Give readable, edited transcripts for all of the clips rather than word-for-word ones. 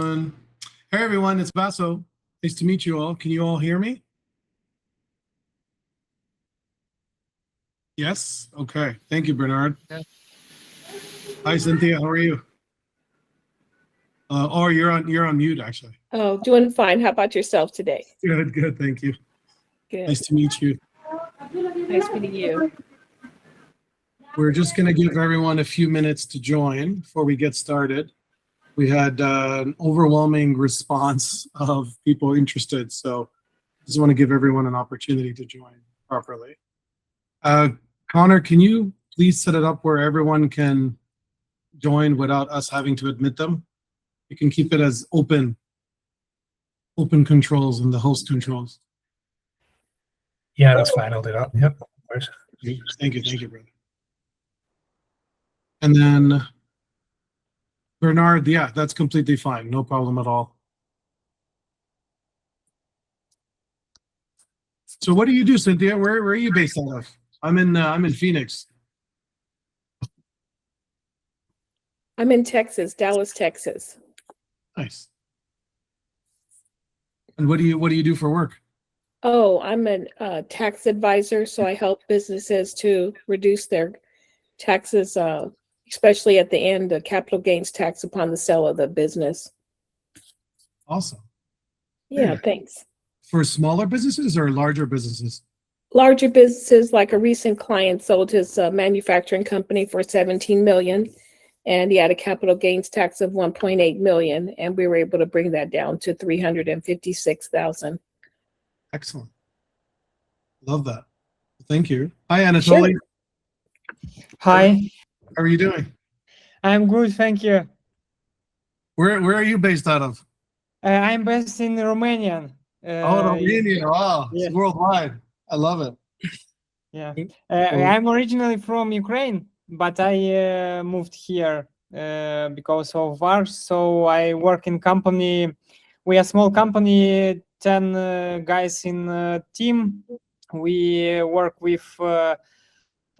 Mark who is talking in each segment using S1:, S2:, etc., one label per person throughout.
S1: Hey everyone, it's Basel. Nice to meet you all. Can you all hear me? Yes? Okay. Thank you, Bernard.
S2: Yeah.
S1: Hi, Cynthia. How are you? Oh, you're on mute, actually.
S3: Oh, doing fine. How about yourself today?
S1: Good, good. Thank you.
S3: Good.
S1: Nice to meet you.
S3: Nice meeting you.
S1: We're just going to give everyone a few minutes to join before we get started. We had an overwhelming response of people interested, so I just want to give everyone an opportunity to join properly. Connor, can you please set it up where everyone can join without us having to admit them? You can keep it as open controls and the host controls.
S2: Yeah, that's fine. I'll do that. Yep. Of course.
S1: Thank you, brother. And then Bernard, yeah, that's completely fine. No problem at all. So what do you do, Cynthia? Where are you based out of? I'm in Phoenix.
S3: I'm in Texas, Dallas, Texas.
S1: Nice. And what do you do for work?
S3: Oh, I'm a tax advisor, so I help businesses to reduce their taxes, especially at the end, the capital gains tax upon the sale of the business.
S1: Awesome.
S3: Yeah,
S1: Yeah.
S3: thanks.
S1: For smaller businesses or larger businesses?
S3: Larger businesses, like a recent client sold his manufacturing company for $17 million, and he had a capital gains tax of $1.8 million, and we were able to bring that down to $356,000.
S1: Excellent. Love that. Thank you. Hi, Anatoly.
S3: Sure.
S4: Hi,
S1: How are you doing?
S4: I'm good, thank you.
S1: Where are you based out of?
S4: I'm based in Romania.
S1: Romania. Wow.
S4: yeah.
S1: It's worldwide. I love it.
S4: Yeah, I'm originally from Ukraine, but I moved here because of war. So I work in company. We are a small company, 10 guys in team. We work with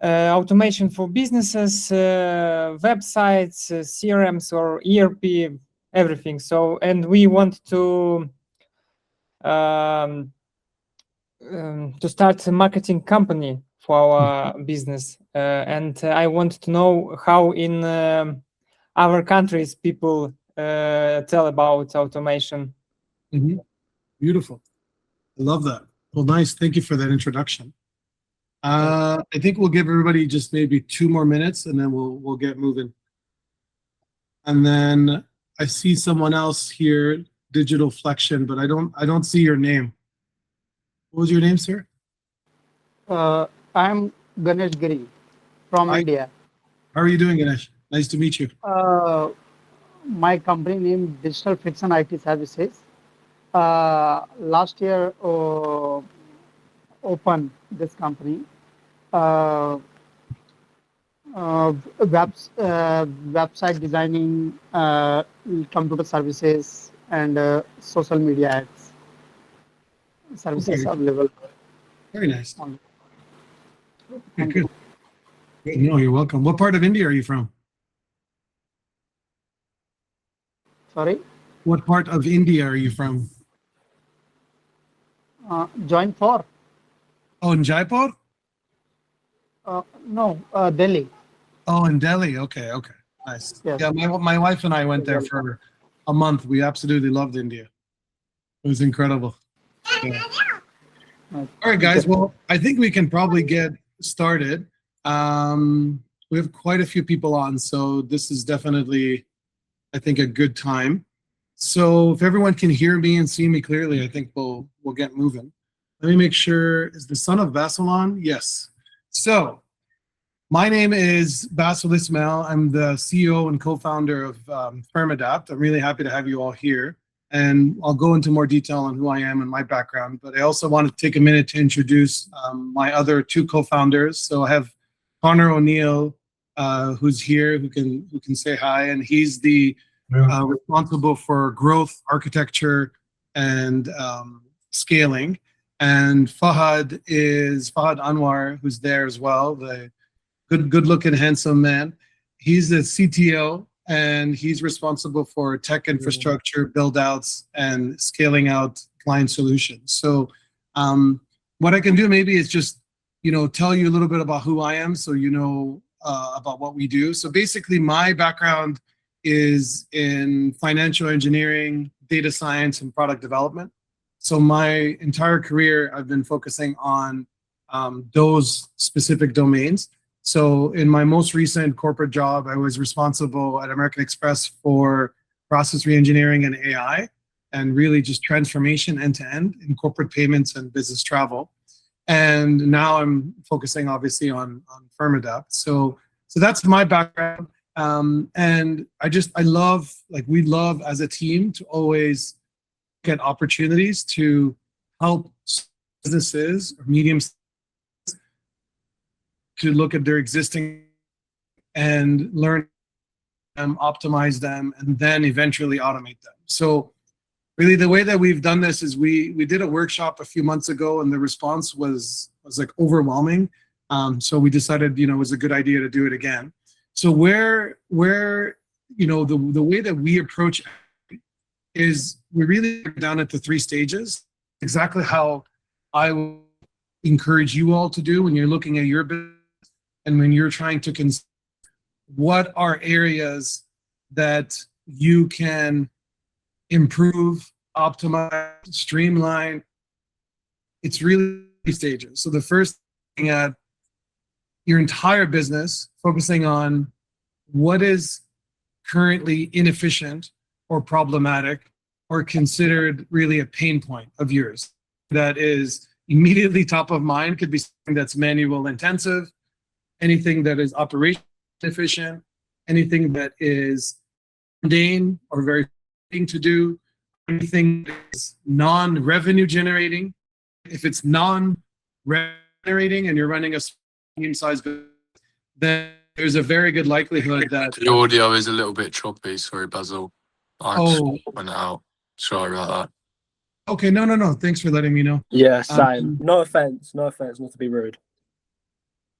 S4: automation for businesses, websites, CRMs or ERP, everything. So, and we want to start a marketing company for our business. And I want to know how in other countries people tell about automation.
S1: Mm-hmm. Beautiful. I love that. Well, nice. Thank you for that introduction. I think we'll give everybody just maybe 2 more minutes and then we'll get moving. And then I see someone else here, Digital Flexion, but I don't see your name. What was your name, sir?
S5: I'm Ganesh Giri from
S1: Hi.
S5: India.
S1: How are you doing, Ganesh? Nice to meet you.
S5: My company name Digital Friction IT Services. Last year opened this company. Website designing, computer services, and social media ads. Services
S1: Okay.
S5: available.
S1: Very nice.
S5: on-
S1: Okay, good. Good. No, you're welcome. What part of India are you from?
S5: Sorry,
S1: What part of India are you from?
S5: join for?
S1: Oh, in Jaipur?
S5: No, Delhi.
S1: Oh, in Delhi. Okay, okay. Nice.
S5: Yes.
S1: Yeah, my wife and I went there for a month. We absolutely loved India. It was incredible. Yeah. All right, guys. Well, I think we can probably get started. We have quite a few people on, so this is definitely, I think, a good time. So if everyone can hear me and see me clearly, I think we'll get moving. Let me make sure. Is the Son of Basel on? Yes. So my name is Basel Ismail. I'm the CEO and co-founder of FirmAdapt. I'm really happy to have you all here. And I'll go into more detail on who I am and my background, but I also want to take a minute to introduce my other 2 co-founders. So I have Connor O'Neill, who's here, who can say hi, and he's the responsible for growth, architecture, and scaling. And Fahad Anwar, who's there as well, the good-looking, handsome man. He's the CTO and he's responsible for tech infrastructure build-outs and scaling out client solutions. So what I can do maybe is just, tell you a little bit about who I am, so you know about what we do. So basically, my background is in financial engineering, data science, and product development. So my entire career, I've been focusing on those specific domains. So in my most recent corporate job, I was responsible at American Express for process reengineering and AI, and really just transformation end to end in corporate payments and business travel. And now I'm focusing obviously on FirmAdapt. So that's my background. And I love, we love as a team to always get opportunities to help businesses or medium to look at their existing and learn them, optimize them, and then eventually automate them. So really the way that we've done this is we did a workshop a few months ago, and the response was like overwhelming. So we decided, it was a good idea to do it again. So where the way that we approach is we really break down into 3 stages, exactly how I would encourage you all to do when you're looking at your business and when you're trying to consider what are areas that you can improve, optimize, streamline. It's really 3 stages. So the first thing at your entire business, focusing on what is currently inefficient or problematic or considered really a pain point of yours that is immediately top of mind. Could be something that's manual intensive, anything that is operation efficient, anything that is mundane or very thing to do, anything that is non-revenue generating. If it's non-revenue generating and you're running a medium-sized business, then there's a very good likelihood that
S6: the audio is a little bit choppy. Sorry, Basil. I just went out. Sorry about that.
S1: Okay, no. Thanks for letting me know.
S7: Yeah, same. No offense, not to be rude.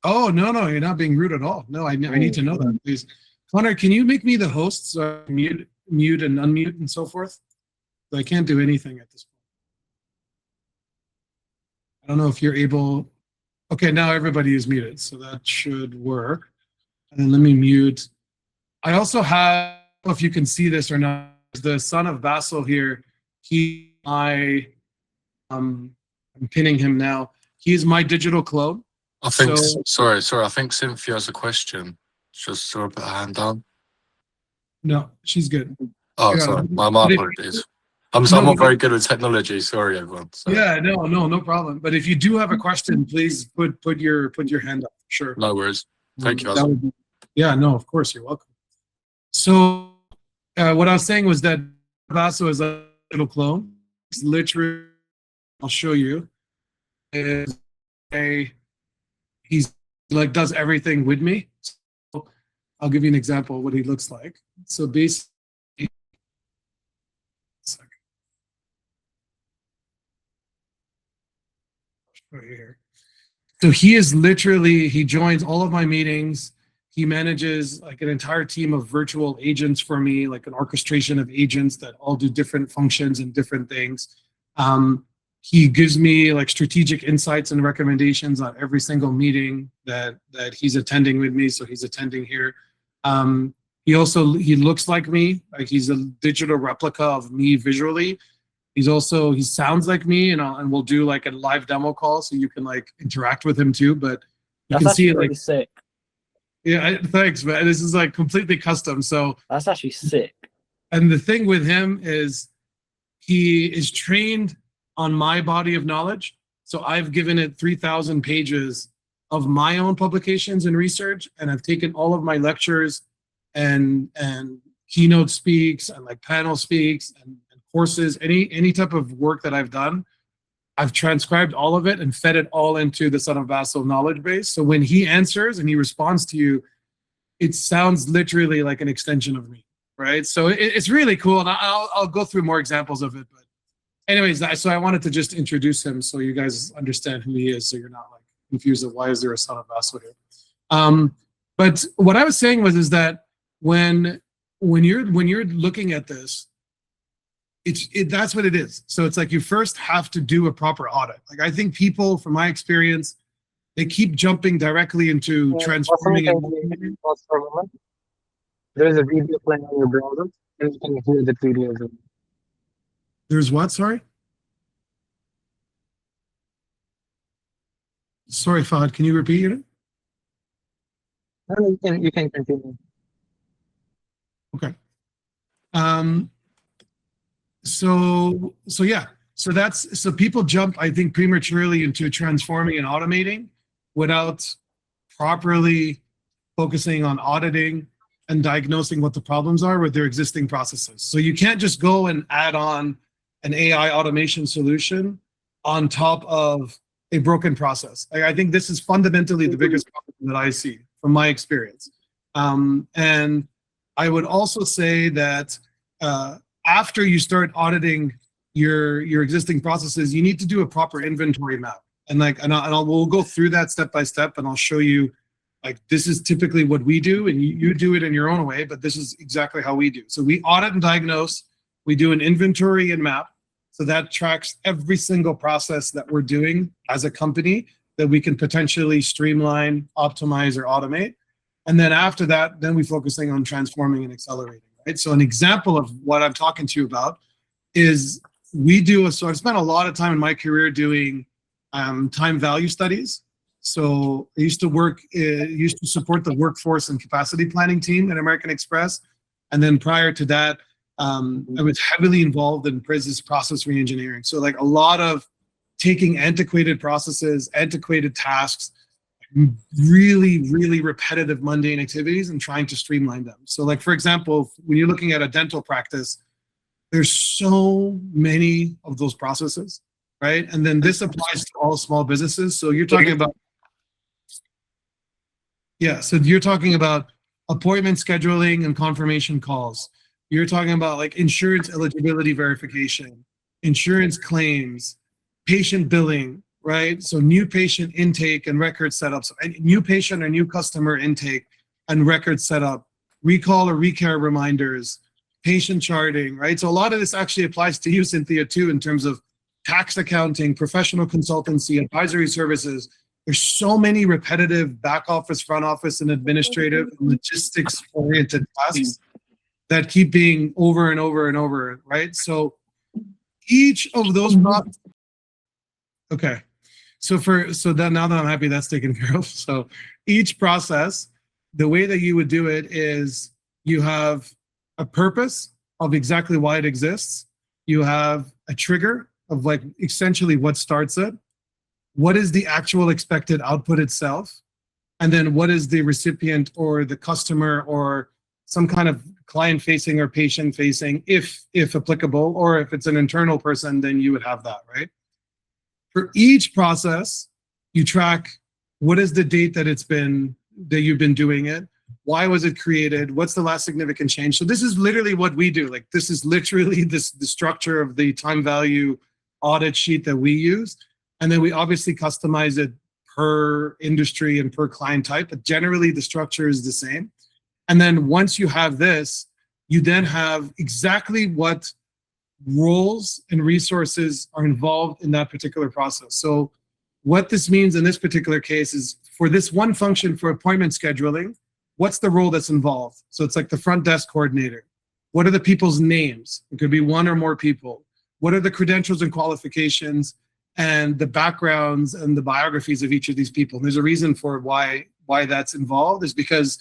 S1: Oh, no, you're not being rude at all. No, I need to know that, please. Connor, can you make me the host so I can mute and unmute and so forth? So I can't do anything at this point. I don't know if you're able. Okay, now everybody is muted, so that should work. And then let me mute. I also have, I don't know if you can see this or not, the Son of Basel here. I'm pinning him now. He's my digital clone.
S6: I think, sorry, I think Cynthia has a question. Just sort of put her hand down.
S1: No, she's good.
S6: Oh,
S1: Yeah.
S6: sorry, my apologies. I'm not very good with technology. Sorry, everyone. So.
S1: Yeah, no problem. But if you do have a question, please put your hand up. Sure.
S6: No worries. Thank you.
S1: Yeah, no, of course, you're welcome. So what I was saying was that Vaso is a little clone. It's literally, I'll show you. He's like does everything with me. So I'll give you an example of what he looks like. So basically, right here. So he is literally, he joins all of my meetings. He manages like an entire team of virtual agents for me, like an orchestration of agents that all do different functions and different things. He gives me like strategic insights and recommendations on every single meeting that he's attending with me. So he's attending here. He looks like me, like he's a digital replica of me visually. He sounds like me, and we'll do like a live demo call so you can like interact with him too. But you
S7: That's
S1: can see it
S7: really
S1: like
S7: sick.
S1: Yeah, thanks, man. This is like completely custom. So
S7: that's actually sick.
S1: And the thing with him is he is trained on my body of knowledge. So I've given it 3,000 pages of my own publications and research, and I've taken all of my lectures and keynote speaks and like panel speaks and courses, any type of work that I've done. I've transcribed all of it and fed it all into the Son of Basel knowledge base. So when he answers and he responds to you, it sounds literally like an extension of me, right? So it's really cool, and I'll go through more examples of it. But anyways, so I wanted to just introduce him so you guys understand who he is, so you're not like confused of why is there a Son of Basel here. But what I was saying is that when when you're looking at this, that's what it is. So it's like you first have to do a proper audit. Like I think people, from my experience, they keep jumping directly into transforming.
S8: There is a video playing on your browser, and you can hear the video.
S1: There's what? Sorry, Fahad. Can you repeat it?
S8: No, you can continue.
S1: Okay. So yeah. So people jump, I think, prematurely into transforming and automating without properly focusing on auditing and diagnosing what the problems are with their existing processes. So you can't just go and add on an AI automation solution on top of a broken process. I think this is fundamentally the biggest problem that I see from my experience. And I would also say that after you start auditing your existing processes, you need to do a proper inventory map. And we'll go through that step by step, and I'll show you, like, this is typically what we do, and you do it in your own way, but this is exactly how we do. So we audit and diagnose, we do an inventory and map. So that tracks every single process that we're doing as a company that we can potentially streamline, optimize, or automate. And then after that, then we're focusing on transforming and accelerating, right? So an example of what I'm talking to you about is so I've spent a lot of time in my career doing time value studies. So I used to support the workforce and capacity planning team at American Express. And then prior to that, I was heavily involved in process reengineering. So like a lot of taking antiquated processes, antiquated tasks, really, really repetitive mundane activities and trying to streamline them. So like, for example, when you're looking at a dental practice, there's so many of those processes, right? And then this applies to all small businesses. So you're talking about, so you're talking about appointment scheduling and confirmation calls. You're talking about like insurance eligibility verification, insurance claims, patient billing, right? So new patient intake and record setups, new patient or new customer intake and record setup, recall or recare reminders, patient charting, right? So a lot of this actually applies to you, Cynthia, too, in terms of tax accounting, professional consultancy, advisory services. There's so many repetitive back office, front office, and administrative logistics-oriented tasks that keep being over and over and over, right? So each of those processes, okay. So now that I'm happy that's taken care of. So each process, the way that you would do it is you have a purpose of exactly why it exists. You have a trigger of like essentially what starts it. What is the actual expected output itself? And then what is the recipient or the customer or some kind of client facing or patient facing, if applicable, or if it's an internal person, then you would have that, right? For each process, you track what is the date that you've been doing it, why was it created, what's the last significant change. So this is literally what we do. Like this is literally the structure of the time value audit sheet that we use. And then we obviously customize it per industry and per client type, but generally the structure is the same. And then once you have this, you then have exactly what roles and resources are involved in that particular process. So what this means in this particular case is for this one function for appointment scheduling, what's the role that's involved? So it's like the front desk coordinator. What are the people's names? It could be one or more people. What are the credentials and qualifications and the backgrounds and the biographies of each of these people? And there's a reason for why that's involved, is because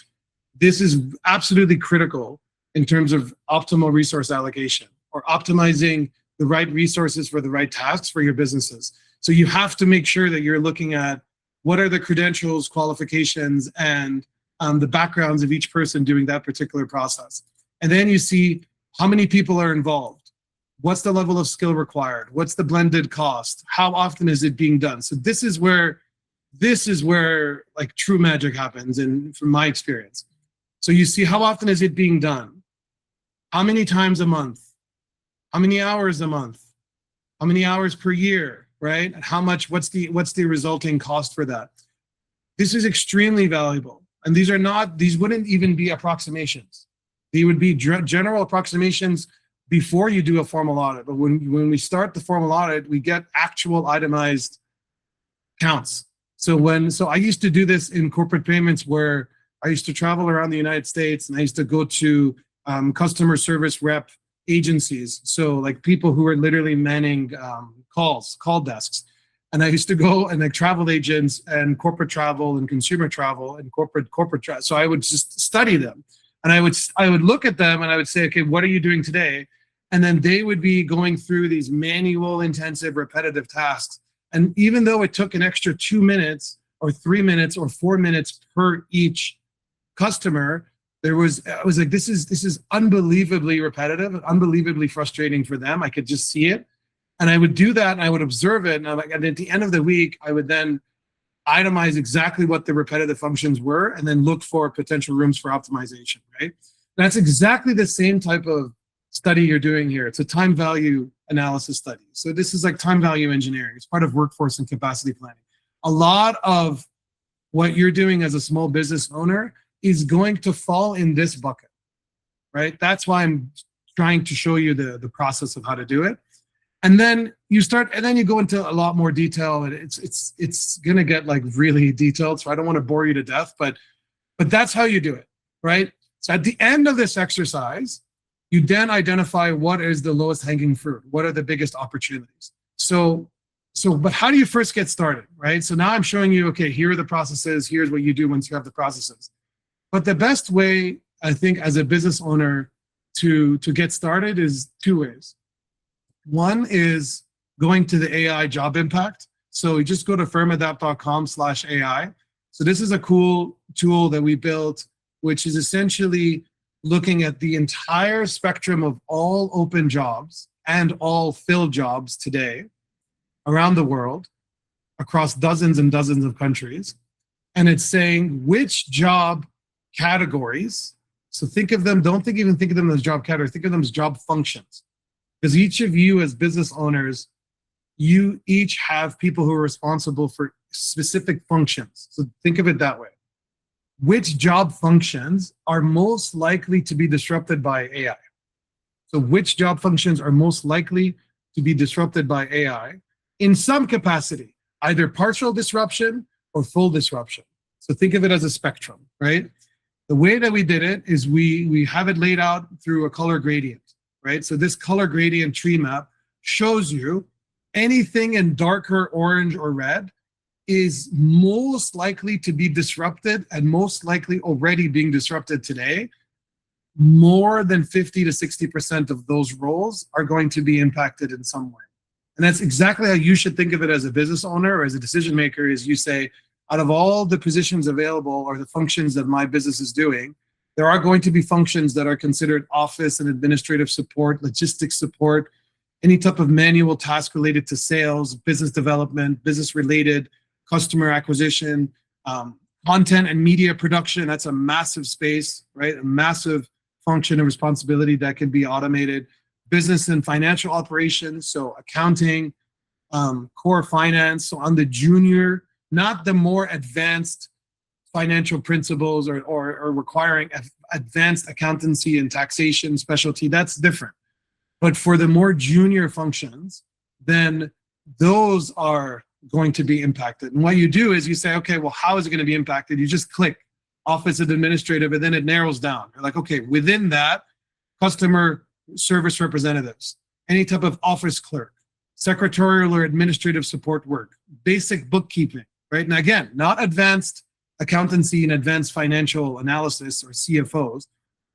S1: this is absolutely critical in terms of optimal resource allocation or optimizing the right resources for the right tasks for your businesses. So you have to make sure that you're looking at what are the credentials, qualifications, and the backgrounds of each person doing that particular process. And then you see how many people are involved. What's the level of skill required? What's the blended cost? How often is it being done? So this is where like true magic happens, from my experience. So you see how often is it being done? How many times a month? How many hours a month? How many hours per year, right? And how much, what's the resulting cost for that? This is extremely valuable. And these wouldn't even be approximations. They would be general approximations before you do a formal audit. But when we start the formal audit, we get actual itemized counts. So I used to do this in corporate payments, where I used to travel around the United States, and I used to go to customer service rep agencies. So like people who are literally manning call desks. And I used to go and like travel agents and corporate travel and consumer travel and corporate travel. So I would just study them, and I would look at them and I would say, okay, what are you doing today? And then they would be going through these manual, intensive, repetitive tasks. And even though it took an extra 2 minutes or 3 minutes or 4 minutes per each customer, I was like, this is unbelievably repetitive and unbelievably frustrating for them. I could just see it. And I would do that and I would observe it. And at the end of the week, I would then itemize exactly what the repetitive functions were and then look for potential rooms for optimization, right? That's exactly the same type of study you're doing here. It's a time value analysis study. So this is like time value engineering. It's part of workforce and capacity planning. A lot of what you're doing as a small business owner is going to fall in this bucket, right? That's why I'm trying to show you the process of how to do it. And then you go into a lot more detail, and it's gonna get like really detailed. So I don't want to bore you to death, but that's how you do it, right? So at the end of this exercise, you then identify what is the lowest hanging fruit, what are the biggest opportunities. But how do you first get started, right? So now I'm showing you, okay, here are the processes, here's what you do once you have the processes. But the best way, I think, as a business owner to get started is 2 ways. One is going to the AI job impact. So you just go to firmadapt.com/AI. So this is a cool tool that we built, which is essentially looking at the entire spectrum of all open jobs and all filled jobs today around the world, across dozens and dozens of countries. And it's saying which job categories, so think of them, don't even think of them as job categories, think of them as job functions. Because each of you as business owners, you each have people who are responsible for specific functions. So think of it that way. Which job functions are most likely to be disrupted by AI? So which job functions are most likely to be disrupted by AI in some capacity, either partial disruption or full disruption? So think of it as a spectrum, right? The way that we did it is we have it laid out through a color gradient, right? So this color gradient tree map shows you anything in darker orange or red is most likely to be disrupted and most likely already being disrupted today. More than 50 to 60% of those roles are going to be impacted in some way. And that's exactly how you should think of it as a business owner or as a decision maker, is you say, out of all the positions available or the functions that my business is doing, there are going to be functions that are considered office and administrative support, logistics support, any type of manual task related to sales, business development, business related, customer acquisition, content and media production. That's a massive space, right? A massive function and responsibility that can be automated. Business and financial operations, so accounting, core finance. So on the junior, not the more advanced financial principles or requiring advanced accountancy and taxation specialty, that's different. But for the more junior functions, then those are going to be impacted. And what you do is you say, okay, well, how is it going to be impacted? You just click office and administrative, and then it narrows down. You're like, okay, within that, customer service representatives, any type of office clerk, secretarial or administrative support work, basic bookkeeping, right? And again, not advanced accountancy and advanced financial analysis or CFOs,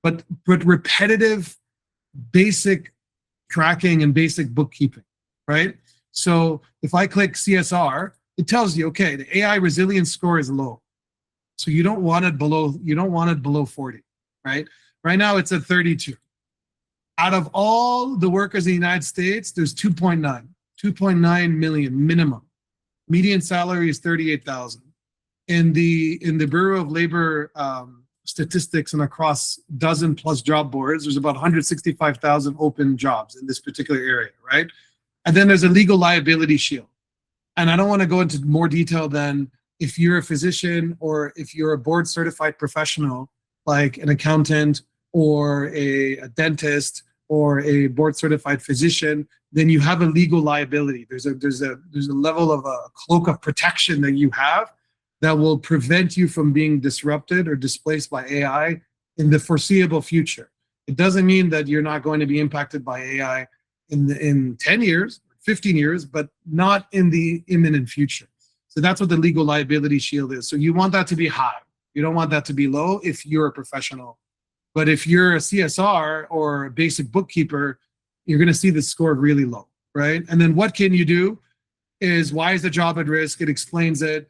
S1: but repetitive, basic tracking and basic bookkeeping, right? So if I click CSR, it tells you, okay, the AI resilience score is low. So you don't want it below 40, right? Right now it's at 32. Out of all the workers in the United States, there's 2.9 million minimum. Median salary is 38,000. In the Bureau of Labor statistics and across dozen plus job boards, there's about 165,000 open jobs in this particular area, right? And then there's a legal liability shield. And I don't want to go into more detail than if you're a physician or if you're a board certified professional, like an accountant or a dentist or a board certified physician, then you have a legal liability. There's a level of a cloak of protection that you have that will prevent you from being disrupted or displaced by AI in the foreseeable future. It doesn't mean that you're not going to be impacted by AI in 10 years, 15 years, but not in the imminent future. So that's what the legal liability shield is. So you want that to be high. You don't want that to be low if you're a professional. But if you're a CSR or a basic bookkeeper, you're going to see the score really low, right? And then what can you do is, why is the job at risk? It explains it.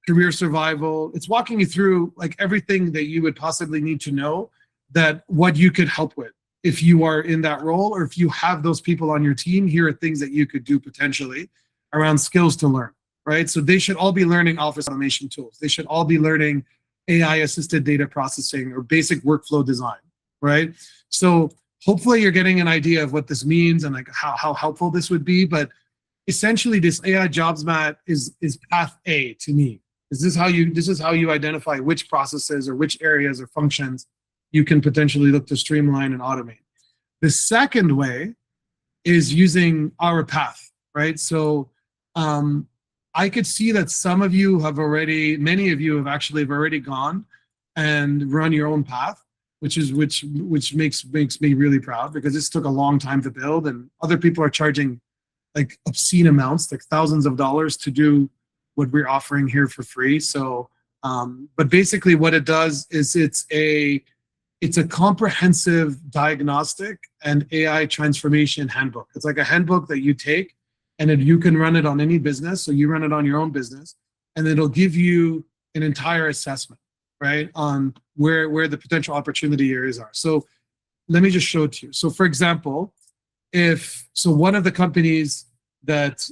S1: Career survival. It's walking you through like everything that you would possibly need to know, that what you could help with if you are in that role, or if you have those people on your team. Here are things that you could do potentially around skills to learn, right? So they should all be learning office automation tools. They should all be learning AI-assisted data processing or basic workflow design, right? So hopefully you're getting an idea of what this means and like how helpful this would be. But essentially, this AI jobs mat is path A to me. This is how you identify which processes or which areas or functions you can potentially look to streamline and automate. The second way is using our path, right? So I could see that some of you have already, many of you have actually already gone and run your own path, which makes me really proud, because this took a long time to build, and other people are charging like obscene amounts, like thousands of dollars, to do what we're offering here for free. So, but basically what it does is it's a comprehensive diagnostic and AI transformation handbook. It's like a handbook that you take, and then you can run it on any business. So you run it on your own business, and it'll give you an entire assessment, right, on where the potential opportunity areas are. So let me just show it to you. So for example, one of the companies that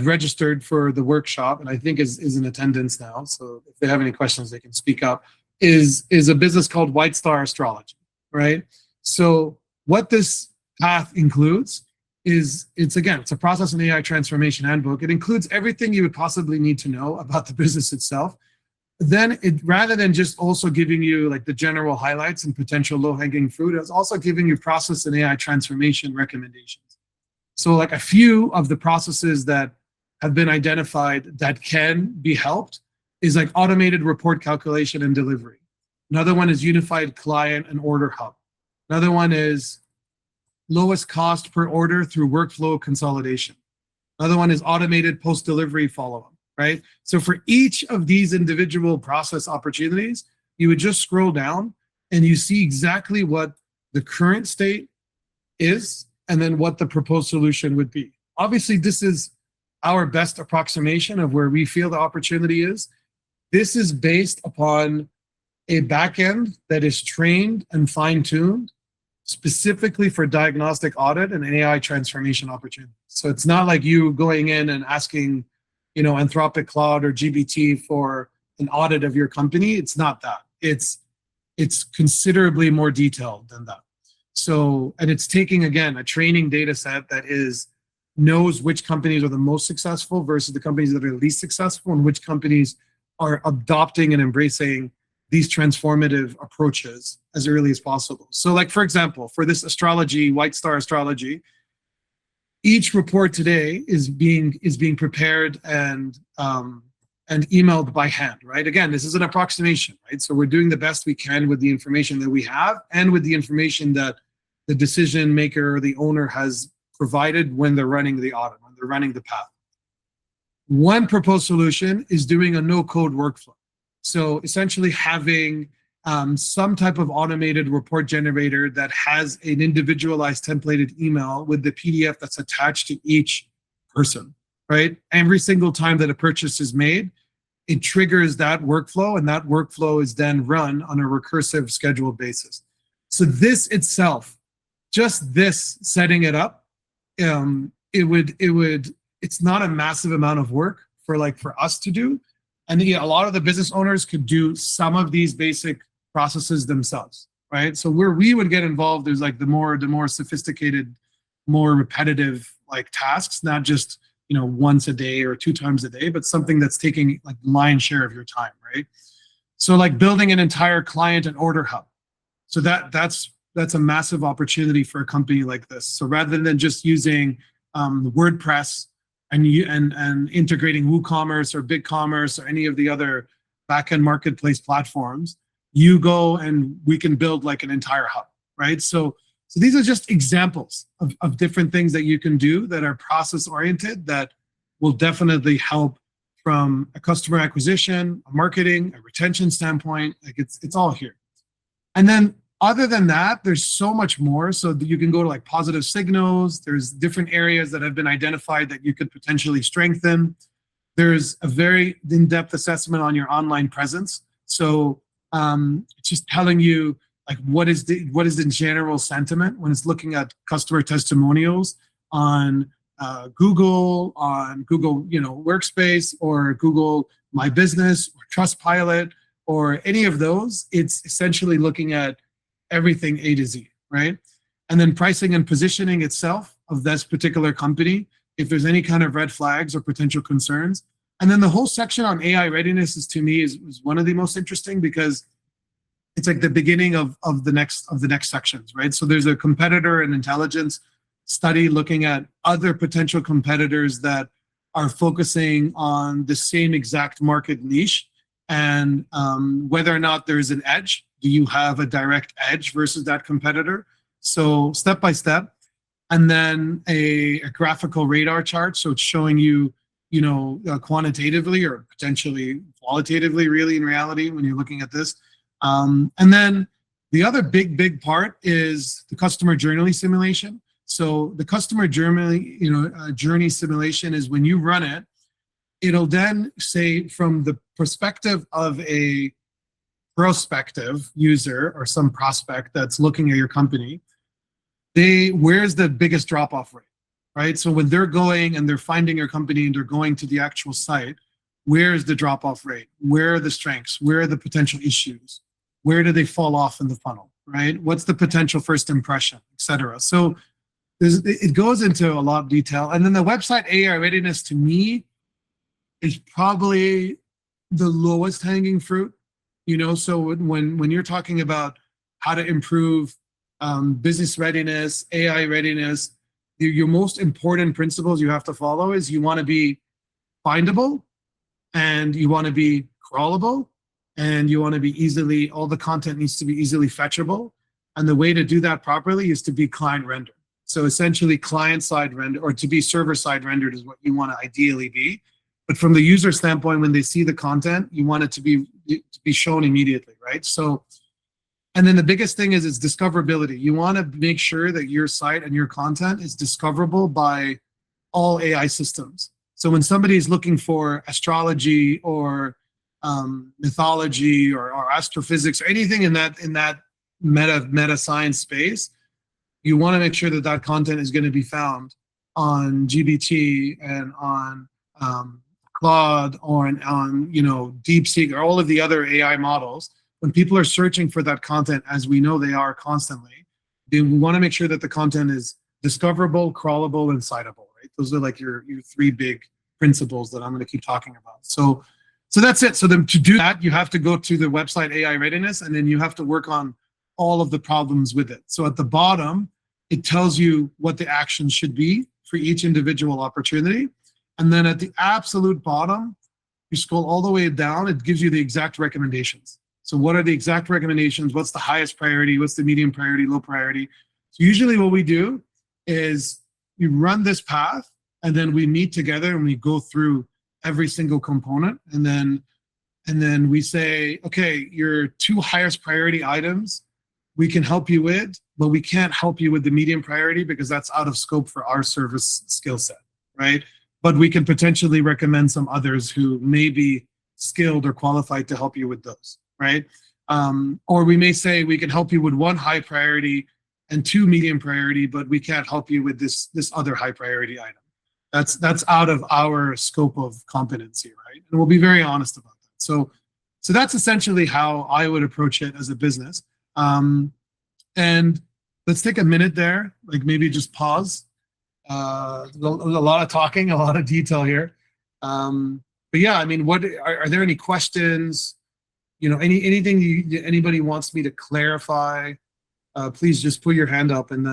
S1: registered for the workshop, and I think is in attendance now, so if they have any questions, they can speak up, is a business called White Star Astrology, right? So what this path includes is, it's a process and AI transformation handbook. It includes everything you would possibly need to know about the business itself. Then rather than just also giving you like the general highlights and potential low-hanging fruit, it's also giving you process and AI transformation recommendations. So like a few of the processes that have been identified that can be helped is like automated report calculation and delivery. Another one is unified client and order hub. Another one is lowest cost per order through workflow consolidation. Another one is automated post-delivery follow-up, right? So for each of these individual process opportunities, you would just scroll down and you see exactly what the current state is and then what the proposed solution would be. Obviously, this is our best approximation of where we feel the opportunity is. This is based upon a backend that is trained and fine-tuned specifically for diagnostic audit and AI transformation opportunities. So it's not like you going in and asking, Anthropic, Claude, or GPT for an audit of your company. It's not that. It's considerably more detailed than that. So, and it's taking, again, a training data set that knows which companies are the most successful versus the companies that are least successful, and which companies are adopting and embracing these transformative approaches as early as possible. So like, for example, for this astrology, White Star Astrology, each report today is being prepared and emailed by hand, right? Again, this is an approximation, right? So we're doing the best we can with the information that we have and with the information that the decision maker or the owner has provided when they're running the audit, when they're running the path. One proposed solution is doing a no-code workflow. So essentially having some type of automated report generator that has an individualized templated email with the PDF that's attached to each person, right? Every single time that a purchase is made, it triggers that workflow, and that workflow is then run on a recursive scheduled basis. So this itself, just this setting it up, it's not a massive amount of work for us to do. And a lot of the business owners could do some of these basic processes themselves, right? So where we would get involved is like the more sophisticated, more repetitive like tasks, not just once a day or 2 times a day, but something that's taking like lion's share of your time, right? So like building an entire client and order hub. So that's a massive opportunity for a company like this. So rather than just using WordPress and integrating WooCommerce or BigCommerce or any of the other backend marketplace platforms, you go and we can build like an entire hub, right? So these are just examples of different things that you can do that are process oriented that will definitely help from a customer acquisition, a marketing, a retention standpoint. Like it's all here. And then other than that, there's so much more. So that you can go to like positive signals. There's different areas that have been identified that you could potentially strengthen. There's a very in-depth assessment on your online presence. So it's just telling you like what is the general sentiment when it's looking at customer testimonials on Google, Workspace, or Google My Business, or Trustpilot, or any of those. It's essentially looking at everything A to Z, right? And then pricing and positioning itself of this particular company, if there's any kind of red flags or potential concerns. And then the whole section on AI readiness is, to me, is one of the most interesting, because it's like the beginning of the next sections, right? So there's a competitor and intelligence study looking at other potential competitors that are focusing on the same exact market niche, and whether or not there's an edge. Do you have a direct edge versus that competitor? So step by step, and then a graphical radar chart. So it's showing you, quantitatively or potentially qualitatively, really, in reality, when you're looking at this. And then the other big part is the customer journey simulation. So the customer journey, journey simulation is when you run it, it'll then say from the perspective of a prospective user or some prospect that's looking at your company, where's the biggest drop-off rate, right? So when they're going and they're finding your company and they're going to the actual site, where's the drop-off rate? Where are the strengths? Where are the potential issues? Where do they fall off in the funnel, right? What's the potential first impression, et cetera? So it goes into a lot of detail. And then the website AI readiness, to me, is probably the lowest hanging fruit. So when you're talking about how to improve business readiness, AI readiness, your most important principles you have to follow is you want to be findable, and you want to be crawlable, and you want to be all the content needs to be easily fetchable. And the way to do that properly is to be client rendered. So essentially client-side rendered, or to be server-side rendered, is what you want to ideally be. But from the user standpoint, when they see the content, you want it to be shown immediately, right? So, and then the biggest thing is its discoverability. You want to make sure that your site and your content is discoverable by all AI systems. So when somebody is looking for astrology or mythology or astrophysics or anything in that meta science space, you want to make sure that content is going to be found on GBT and on Claude or on DeepSeek or all of the other AI models. When people are searching for that content, as we know they are constantly, we want to make sure that the content is discoverable, crawlable, and citable, right? Those are like your three big principles that I'm going to keep talking about. So that's it. So then to do that, you have to go to the website AI readiness, and then you have to work on all of the problems with it. So at the bottom, it tells you what the action should be for each individual opportunity. And then at the absolute bottom, you scroll all the way down, it gives you the exact recommendations. So what are the exact recommendations? What's the highest priority? What's the medium priority, low priority? So usually what we do is we run this path, and then we meet together and we go through every single component. And then we say, okay, your 2 highest priority items we can help you with, but we can't help you with the medium priority because that's out of scope for our service skill set, right? But we can potentially recommend some others who may be skilled or qualified to help you with those, right? Or we may say we can help you with 1 high priority and 2 medium priority, but we can't help you with this other high priority item. That's out of our scope of competency, right? And we'll be very honest about that. So that's essentially how I would approach it as a business. And let's take a minute there, like maybe just pause. A lot of talking, a lot of detail here. But yeah, I mean, are there any questions? anything anybody wants me to clarify, please just put your hand up, and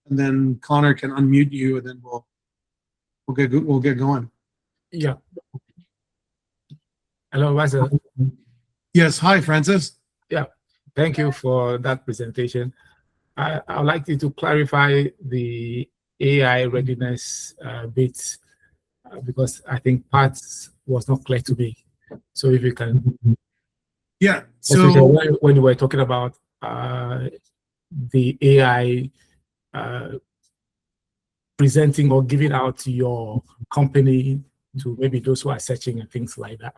S1: then Connor can unmute you, and then we'll get going.
S9: Yeah. Hello, Basel.
S1: Yes. Hi, Francis.
S9: Yeah. Thank you for that presentation. I would like you to clarify the AI readiness bit, because I think parts was not clear to me. So if you can.
S1: Yeah.
S9: So
S1: So
S9: when you were talking about the AI presenting or giving out to your company to maybe those who are searching and things like that.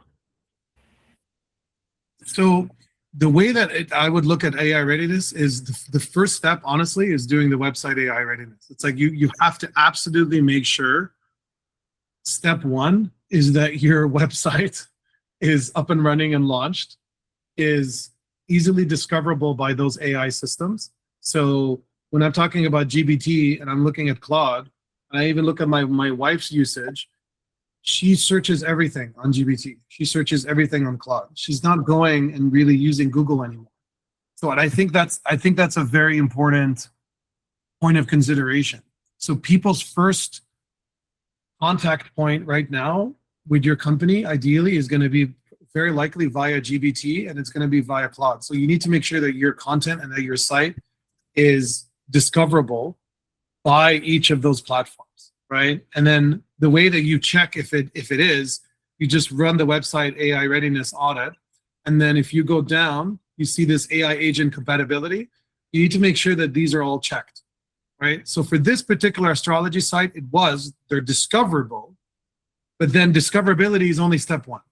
S1: So the way that I would look at AI readiness is the first step, honestly, is doing the website AI readiness. It's like you have to absolutely make sure step one is that your website is up and running and launched, is easily discoverable by those AI systems. So when I'm talking about GPT and I'm looking at Claude, and I even look at my wife's usage, she searches everything on GPT. She searches everything on Claude. She's not going and really using Google anymore. So I think that's a very important point of consideration. So people's first contact point right now with your company, ideally, is going to be very likely via GPT, and it's going to be via Claude. So you need to make sure that your content and that your site is discoverable by each of those platforms, right? And then the way that you check if it is, you just run the website AI readiness audit, and then if you go down, you see this AI agent compatibility. You need to make sure that these are all checked, right? So for this particular astrology site, they're discoverable, but then discoverability is only step one.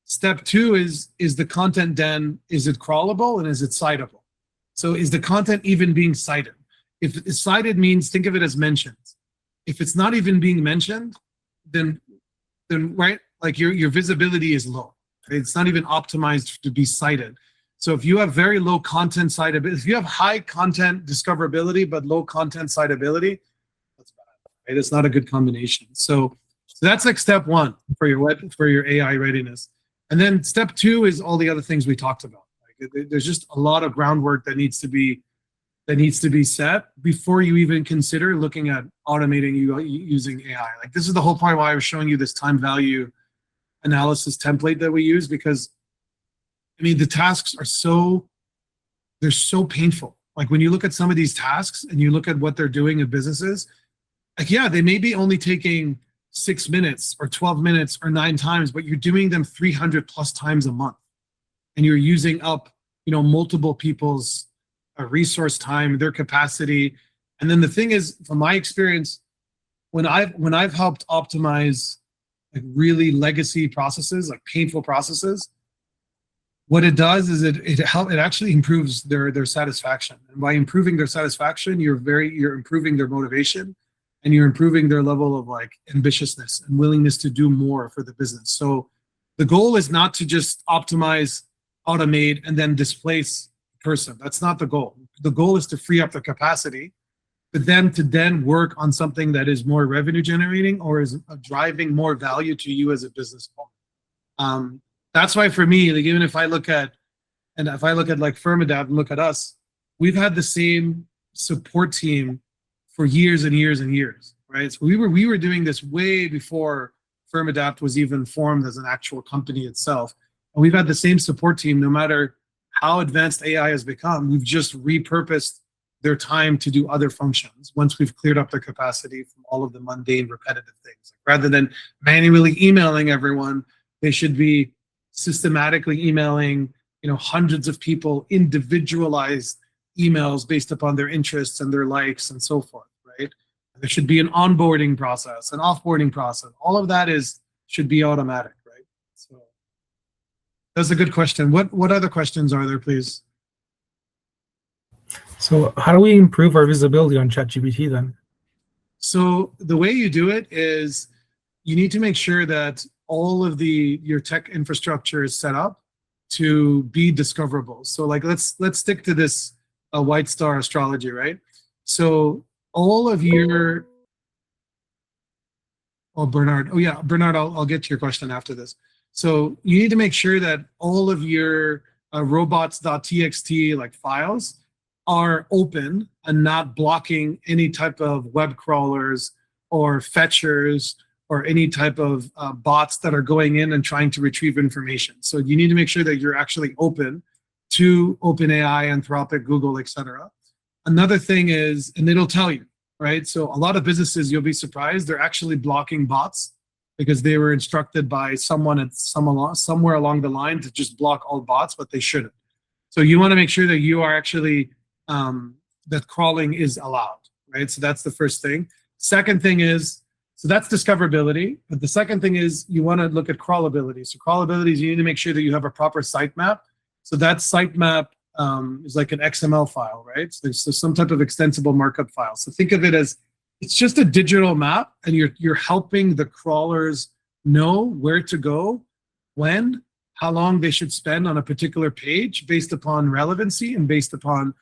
S1: Step two is the content then, is it crawlable and is it citable? So is the content even being cited? If it's cited means, think of it as mentioned. If it's not even being mentioned, then right, like your visibility is low. It's not even optimized to be cited. So if you have very low content citability, if you have high content discoverability but low content citability, that's bad, right? It's not a good combination. So that's like step one for your AI readiness. And then step two is all the other things we talked about. Like there's just a lot of groundwork that needs to be set before you even consider looking at automating using AI. Like this is the whole point why I was showing you this time value analysis template that we use, because I mean the tasks are they're so painful. Like when you look at some of these tasks and you look at what they're doing in businesses, like yeah, they may be only taking 6 minutes or 12 minutes or 9 times, but you're doing them 300 plus times a month, and you're using up, multiple people's resource time, their capacity. And then the thing is, from my experience, when I've helped optimize like really legacy processes, like painful processes, what it does is it actually improves their satisfaction. And by improving their satisfaction, you're improving their motivation, and you're improving their level of like ambitiousness and willingness to do more for the business. So the goal is not to just optimize, automate, and then displace the person. That's not the goal. The goal is to free up their capacity, but then to work on something that is more revenue generating or is driving more value to you as a business owner. That's why for me, like even if I look at like FirmAdapt and look at us, we've had the same support team for years and years and years, right? So we were doing this way before FirmAdapt was even formed as an actual company itself. And we've had the same support team no matter how advanced AI has become. We've just repurposed their time to do other functions once we've cleared up their capacity from all of the mundane, repetitive things. Rather than manually emailing everyone, they should be systematically emailing, hundreds of people, individualized emails based upon their interests and their likes and so forth, right? There should be an onboarding process, an offboarding process. All of that should be automatic, right? So that's a good question. What other questions are there, please?
S2: So how do we improve our visibility on ChatGPT then?
S1: So the way you do it is you need to make sure that all of your tech infrastructure is set up to be discoverable. So like let's stick to this white star astrology, right? So all of your Bernard. Oh yeah, Bernard, I'll get to your question after this. So you need to make sure that all of your robots.txt like files are open and not blocking any type of web crawlers or fetchers or any type of bots that are going in and trying to retrieve information. So you need to make sure that you're actually open to OpenAI, Anthropic, Google, etc. Another thing is, and it'll tell you, right? So a lot of businesses, you'll be surprised, they're actually blocking bots because they were instructed by someone at somewhere along the line to just block all bots, but they shouldn't. So you want to make sure that you are actually, that crawling is allowed, right? So that's the first thing. Second thing is, so that's discoverability. But the second thing is you want to look at crawlability. So crawlability is you need to make sure that you have a proper sitemap. So that sitemap is like an XML file, right? So there's some type of extensible markup file. So think of it as it's just a digital map, and you're helping the crawlers know where to go, when, how long they should spend on a particular page based upon relevancy and based upon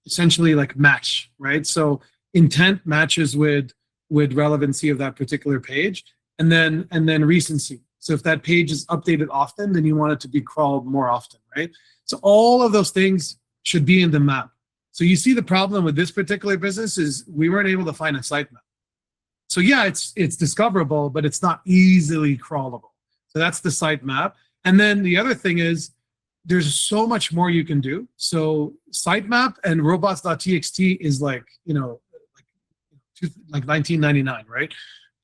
S1: essentially like match, right? So intent matches with relevancy of that particular page, and then recency. So if that page is updated often, then you want it to be crawled more often, right? So all of those things should be in the map. So you see the problem with this particular business is we weren't able to find a sitemap. So yeah, it's discoverable, but it's not easily crawlable. So that's the sitemap. And then the other thing is there's so much more you can do. So sitemap and robots.txt is like 1999, right?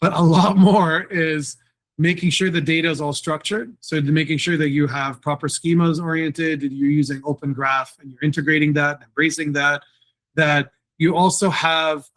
S1: But a lot more is making sure the data is all structured. So making sure that you have proper schemas oriented, that you're using Open Graph and you're integrating that, embracing that, that you also have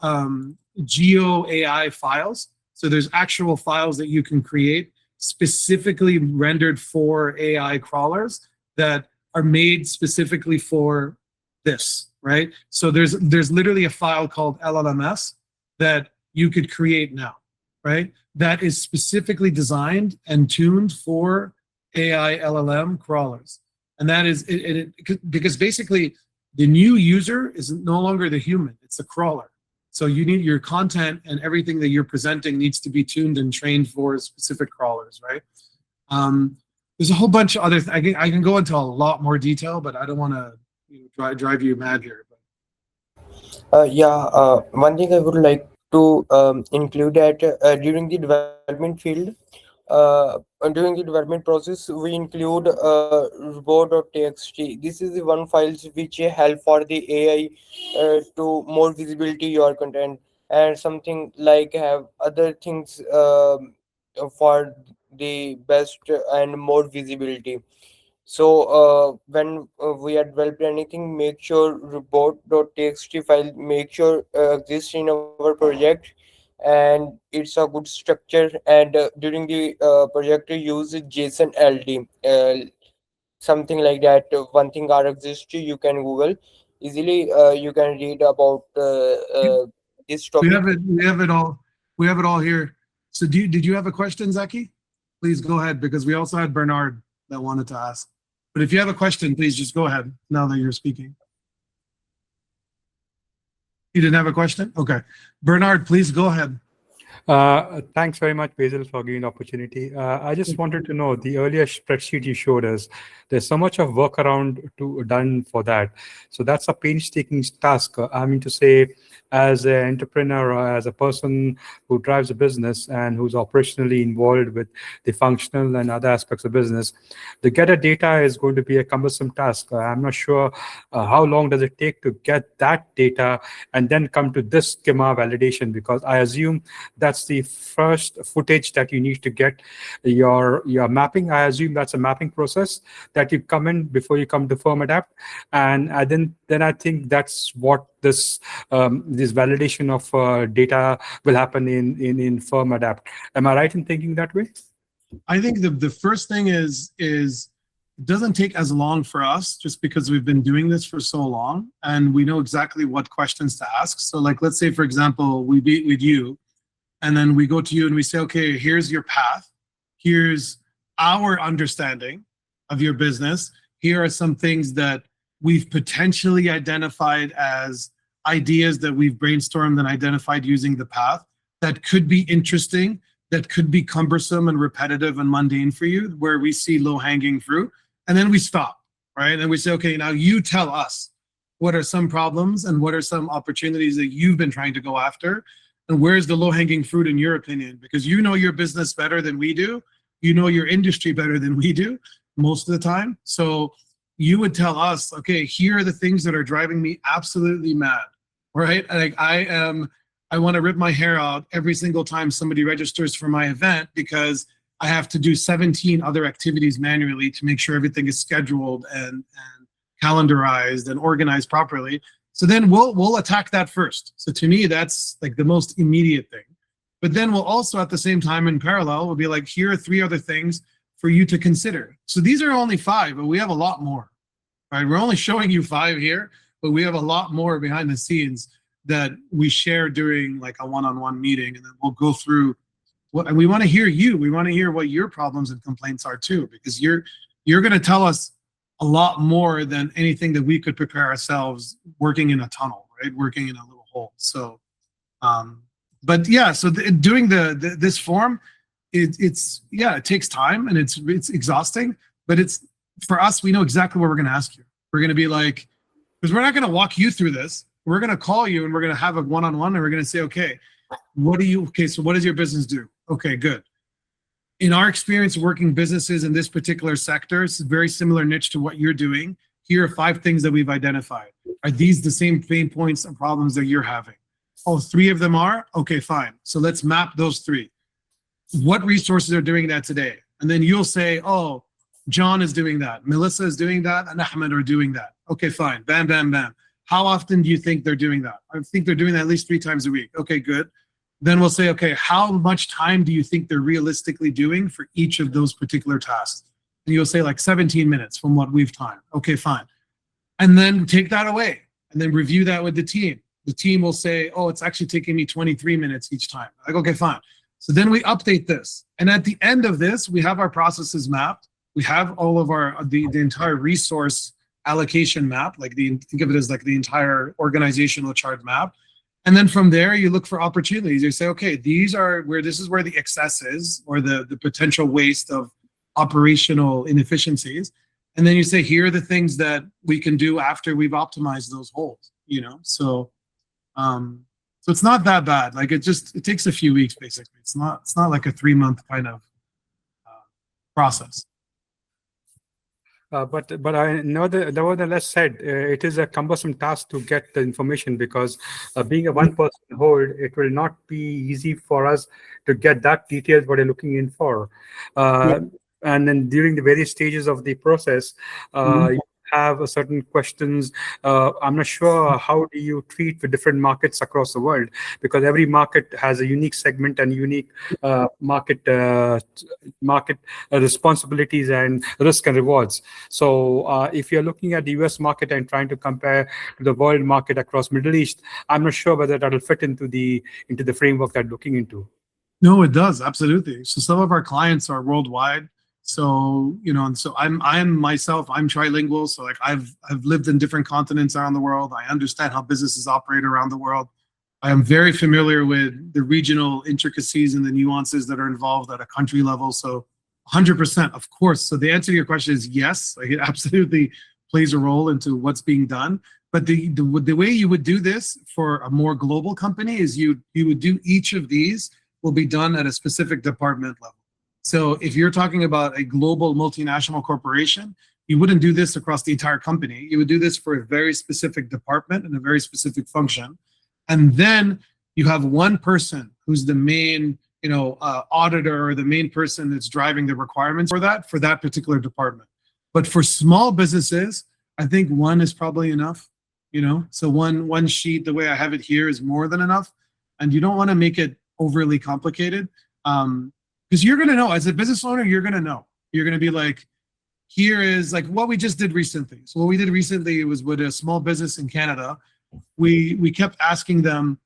S1: geo AI files. So there's actual files that you can create specifically rendered for AI crawlers that are made specifically for this, right? So there's literally a file called LLMs that you could create now, right? That is specifically designed and tuned for AI LLM crawlers. And that is, because basically the new user is no longer the human, it's the crawler. So you need your content and everything that you're presenting needs to be tuned and trained for specific crawlers, right? There's a whole bunch of other, I can go into a lot more detail, but I don't want to drive you mad here.
S10: One thing I would like to include that during the development field, during the development process, we include report.txt. This is the one files which help for the AI to more visibility your content, and something like have other things for the best and more visibility. So when we are developing anything, make sure report.txt file make sure exists in our project, and it's a good structure. And during the project, use JSON LD, something like that. One thing are exist, you can Google easily. You can read about this topic.
S1: We have it all here. So did you have a question, Zaki? Please go ahead, because we also had Bernard that wanted to ask. But if you have a question, please just go ahead now that you're speaking. You didn't have a question? Okay. Bernard, please go ahead.
S11: Thanks very much, Basel, for giving the opportunity. I just wanted to know, the earlier spreadsheet you showed us, there's so much of workaround done for that. So that's a painstaking task. I mean to say, as an entrepreneur or as a person who drives a business and who's operationally involved with the functional and other aspects of business, to get a data is going to be a cumbersome task. I'm not sure how long does it take to get that data and then come to this schema validation, because I assume that's the first footage that you need to get your mapping. I assume that's a mapping process that you come in before you come to FirmAdapt, and then I think that's what this validation of data will happen in FirmAdapt. Am I right in thinking that way?
S1: I think the first thing is it doesn't take as long for us, just because we've been doing this for so long and we know exactly what questions to ask. So like, let's say, for example, we meet with you and then we go to you and we say, okay, here's your path. Here's our understanding of your business. Here are some things that we've potentially identified as ideas that we've brainstormed and identified using the path that could be interesting, that could be cumbersome and repetitive and mundane for you, where we see low-hanging fruit, and then we stop, right? And we say, okay, now you tell us what are some problems and what are some opportunities that you've been trying to go after, and where's the low-hanging fruit in your opinion? Because you know your business better than we do, you know your industry better than we do most of the time. So you would tell us, okay, here are the things that are driving me absolutely mad, right? Like I want to rip my hair out every single time somebody registers for my event because I have to do 17 other activities manually to make sure everything is scheduled and calendarized and organized properly. So then we'll attack that first. So to me, that's like the most immediate thing. But then we'll also at the same time in parallel, we'll be like, here are 3 other things for you to consider. So these are only 5, but we have a lot more, right? We're only showing you 5 here, but we have a lot more behind the scenes that we share during like a one-on-one meeting, and then we'll go through what, and we want to hear you. We want to hear what your problems and complaints are too, because you're going to tell us a lot more than anything that we could prepare ourselves working in a tunnel, right? Working in a little hole. So, but yeah, so doing this form, it takes time and it's exhausting, but it's, for us, we know exactly what we're going to ask you. We're going to be like, because we're not going to walk you through this. We're going to call you and we're going to have a one-on-one and we're going to say, okay, so what does your business do? Okay, good. In our experience working businesses in this particular sector, it's a very similar niche to what you're doing. Here are 5 things that we've identified. Are these the same pain points and problems that you're having? Oh, 3 of them are? Okay, fine. So let's map those 3. What resources are doing that today? And then you'll say, oh, John is doing that, Melissa is doing that, and Ahmed are doing that. Okay, fine. Bam, bam, bam. How often do you think they're doing that? I think they're doing that at least 3 times a week. Okay, good. Then we'll say, okay, how much time do you think they're realistically doing for each of those particular tasks? And you'll say like 17 minutes from what we've timed. Okay, fine. And then take that away and then review that with the team. The team will say, oh, it's actually taking me 23 minutes each time. Like, okay, fine. So then we update this. And at the end of this, we have our processes mapped. We have all of the entire resource allocation map, like think of it as like the entire organizational chart map. And then from there, you look for opportunities. You say, okay, this is where the excess is, or the potential waste of operational inefficiencies. And then you say, here are the things that we can do after we've optimized those holes, So it's not that bad. Like it takes a few weeks, basically. It's not like a 3-month kind of process.
S11: But I know that nevertheless said, it is a cumbersome task to get the information because being a one-person hold, it will not be easy for us to get that details what you're looking in for. And then during the various stages of the process, you have certain questions. I'm not sure how do you treat the different markets across the world, because every market has a unique segment and unique market responsibilities and risk and rewards. So if you're looking at the US market and trying to compare to the world market across Middle East, I'm not sure whether that will fit into the framework that looking into.
S1: No, it does, absolutely. So some of our clients are worldwide. So, and so I'm trilingual. So like I've lived in different continents around the world. I understand how businesses operate around the world. I am very familiar with the regional intricacies and the nuances that are involved at a country level. So 100%, of course. So the answer to your question is yes, like it absolutely plays a role into what's being done. But the way you would do this for a more global company is you would do each of these will be done at a specific department level. So if you're talking about a global multinational corporation, you wouldn't do this across the entire company. You would do this for a very specific department and a very specific function. And then you have one person who's the main, auditor or the main person that's driving the requirements for that particular department. But for small businesses, I think one is probably enough, So one sheet, the way I have it here, is more than enough. And you don't want to make it overly complicated. Because you're going to know, as a business owner, you're going to know. You're going to be like, here is like what we just did recently. So what we did recently was with a small business in Canada. We kept asking them,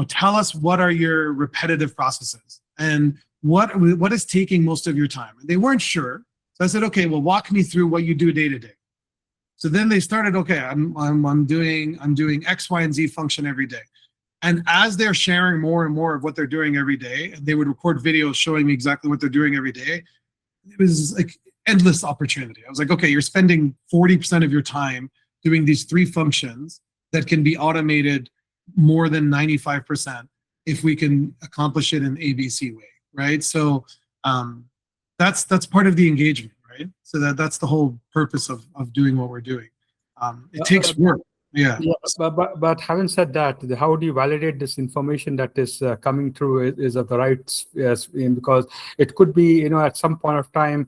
S1: tell us what are your repetitive processes and what is taking most of your time. And they weren't sure. So I said, okay, well, walk me through what you do day to day. So then they started, okay, I'm doing X, Y, and Z function every day. And as they're sharing more and more of what they're doing every day, they would record videos showing me exactly what they're doing every day. It was like endless opportunity. I was like, okay, you're spending 40% of your time doing these 3 functions that can be automated more than 95% if we can accomplish it in ABC way, right? So that's part of the engagement, right? So that's the whole purpose of doing what we're doing. It takes work. Yeah.
S11: But having said that, how do you validate this information that is coming through is of the right? Yes, because it could be, at some point of time,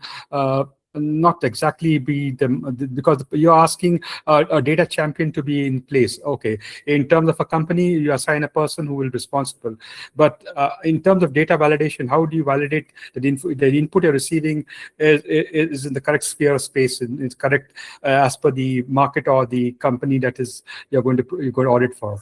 S11: not exactly be because you're asking a data champion to be in place. Okay, in terms of a company, you assign a person who will be responsible. But in terms of data validation, how do you validate that the input you're receiving is in the correct sphere of space, and it's correct as per the market or the company that is you're going to audit for?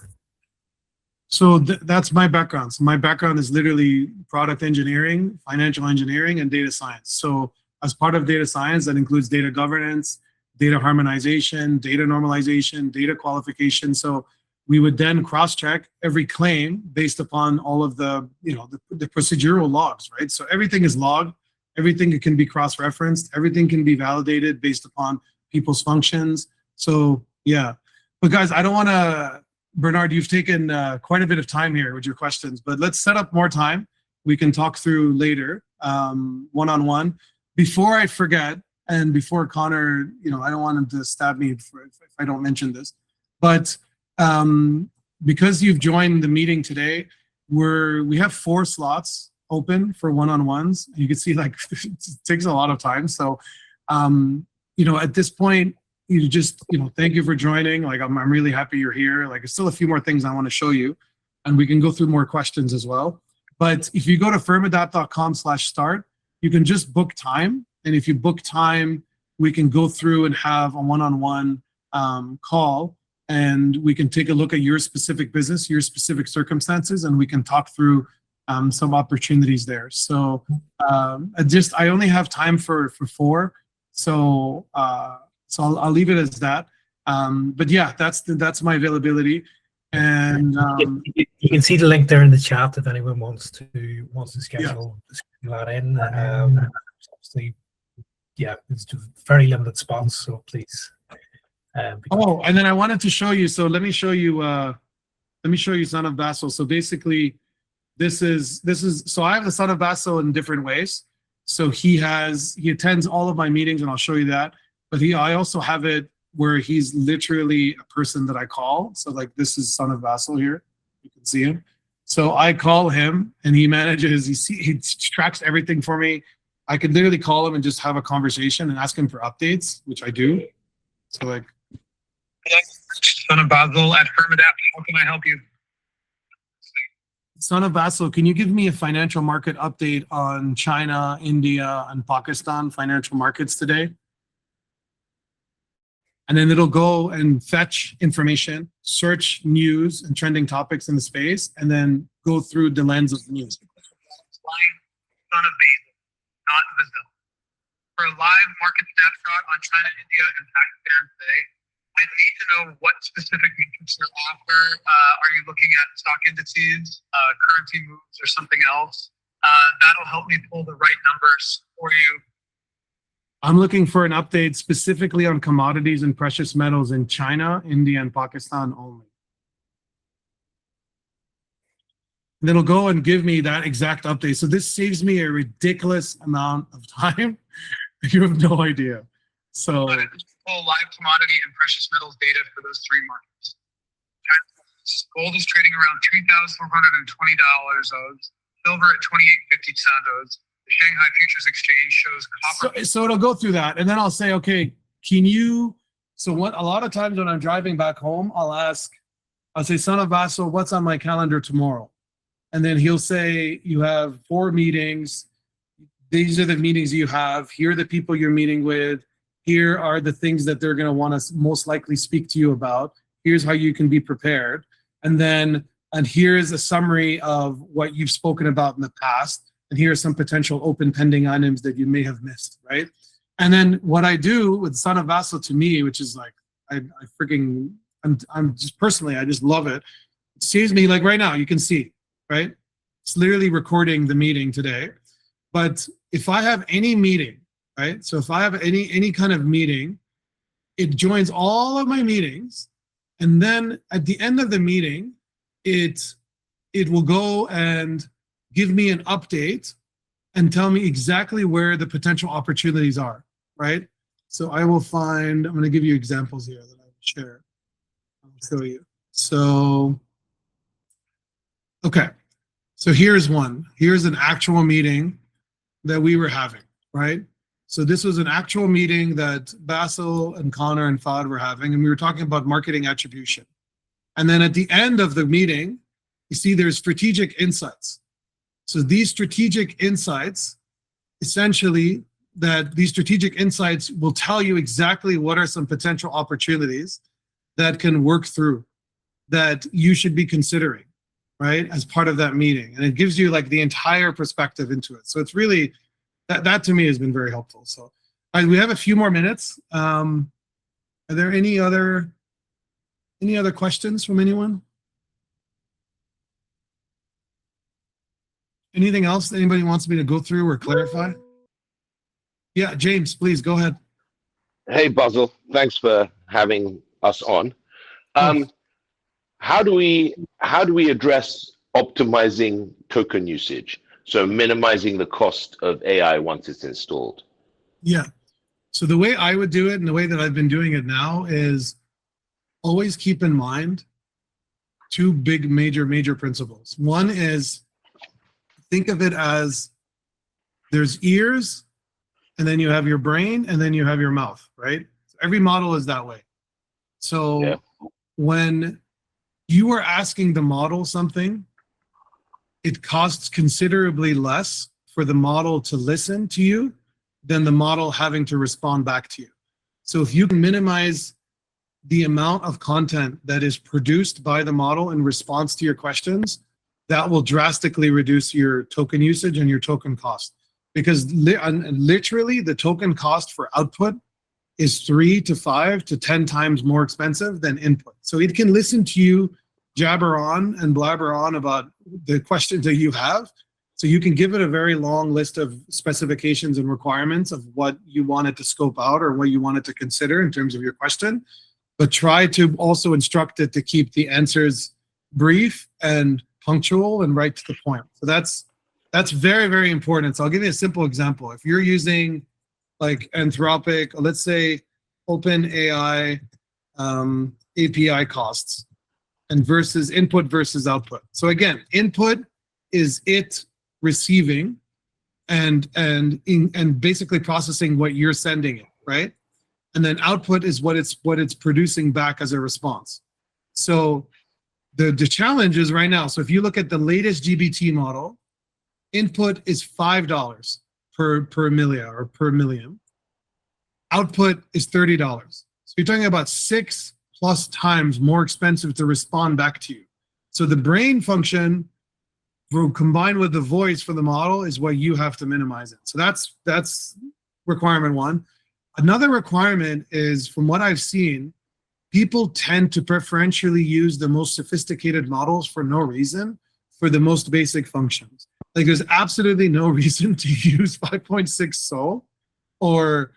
S1: So that's my background. So my background is literally product engineering, financial engineering, and data science. So as part of data science, that includes data governance, data harmonization, data normalization, data qualification. So we would then cross-check every claim based upon all of the procedural logs, right? So everything is logged, everything can be cross-referenced, everything can be validated based upon people's functions. So yeah, but guys, I don't want to, Bernard, you've taken quite a bit of time here with your questions, but let's set up more time. We can talk through later, one-on-one. Before I forget, and before Connor, I don't want him to stab me if I don't mention this, but because you've joined the meeting today, we have 4 slots open for one-on-ones. You can see like it takes a lot of time. So, at this point, thank you for joining. Like I'm really happy you're here. Like there's still a few more things I want to show you, and we can go through more questions as well. But if you go to firmadapt.com/start, you can just book time. And if you book time, we can go through and have a one-on-one call, and we can take a look at your specific business, your specific circumstances, and we can talk through some opportunities there. So I only have time for 4. So I'll leave it as that. But yeah, that's my availability. And
S2: you can see the link there in the chat if anyone wants to schedule that in. Obviously, yeah, it's just very limited spots, so please.
S1: And then I wanted to show you. So let me show you Son of Basel. So basically, this is so I have the Son of Basel in different ways. So he attends all of my meetings, and I'll show you that. But I also have it where he's literally a person that I call. So like this is Son of Basel here. You can see him. So I call him, and he manages. He tracks everything for me. I could literally call him and just have a conversation and ask him for updates, which I do. So like,
S12: Son of Basel at FirmAdapt. How can I help you?
S1: Son of Basel, can you give me a financial market update on China, India, and Pakistan financial markets today? And then it'll go and fetch information, search news and trending topics in the space, and then go through the lens of the news.
S12: Son of Basel, not Basel. For a live market snapshot on China, India, and Pakistan today, I need to know what specific metrics you're after. Are you looking at stock indices, currency moves, or something else? That'll help me pull the right numbers for you.
S1: I'm looking for an update specifically on commodities and precious metals in China, India, and Pakistan only. And it'll go and give me that exact update. So this saves me a ridiculous amount of time. You have no idea. So
S12: pull live commodity and precious metals data for those 3 markets. Gold is trading around $3,420. Silver at 28.50 centos. The Shanghai Futures Exchange shows copper.
S1: So it'll go through that, and then I'll say, okay, can you? So what? A lot of times when I'm driving back home, I'll say, Son of Basel, what's on my calendar tomorrow? And then he'll say, you have 4 meetings. These are the meetings you have. Here are the people you're meeting with. Here are the things that they're going to want to most likely speak to you about. Here's how you can be prepared. And here's a summary of what you've spoken about in the past. And here are some potential open pending items that you may have missed, right? And then what I do with Son of Basel, to me, which is like, I'm just personally, I just love it. saves me, like right now, you can see, right? It's literally recording the meeting today. But if I have any meeting, right? So if I have any kind of meeting, it joins all of my meetings. And then at the end of the meeting, it will go and give me an update and tell me exactly where the potential opportunities are, right? So I will find, I'm going to give you examples here that I will share. I'll show you. So, okay. So here's one. Here's an actual meeting that we were having, right? So this was an actual meeting that Basel and Connor and Fahd were having, and we were talking about marketing attribution. And then at the end of the meeting, you see there's strategic insights. So these strategic insights, essentially, these strategic insights will tell you exactly what are some potential opportunities that can work through, that you should be considering, right, as part of that meeting. And it gives you like the entire perspective into it. So it's really, that to me has been very helpful. So all right, we have a few more minutes. Are there any other questions from anyone? Anything else that anybody wants me to go through or clarify? Yeah, James, please go ahead.
S13: Hey, Basel, thanks for having us on. How do we address optimizing token usage? So minimizing the cost of AI once it's installed.
S1: Yeah. So the way I would do it and the way that I've been doing it now is always keep in mind two big major principles. One is, think of it as there's ears, and then you have your brain, and then you have your mouth, right? Every model is that way. So when you are asking the model something, it costs considerably less for the model to listen to you than the model having to respond back to you. So if you can minimize the amount of content that is produced by the model in response to your questions, that will drastically reduce your token usage and your token cost. Because literally the token cost for output is 3 to 5 to 10 times more expensive than input. So it can listen to you jabber on and blabber on about the questions that you have. So you can give it a very long list of specifications and requirements of what you want it to scope out or what you want it to consider in terms of your question, but try to also instruct it to keep the answers brief and punctual and right to the point. So that's very important. So I'll give you a simple example. If you're using like Anthropic, let's say OpenAI API costs, and versus input versus output. So again, input is it receiving and basically processing what you're sending it, right? And then output is what it's producing back as a response. So the challenge is right now, so if you look at the latest GPT model, input is $5 per millia or per million. Output is $30. So you're talking about 6+ times more expensive to respond back to you. So the brain function combined with the voice for the model is what you have to minimize it. So that's requirement one. Another requirement is, from what I've seen, people tend to preferentially use the most sophisticated models for no reason for the most basic functions. Like there's absolutely no reason to use 5.6 Sol or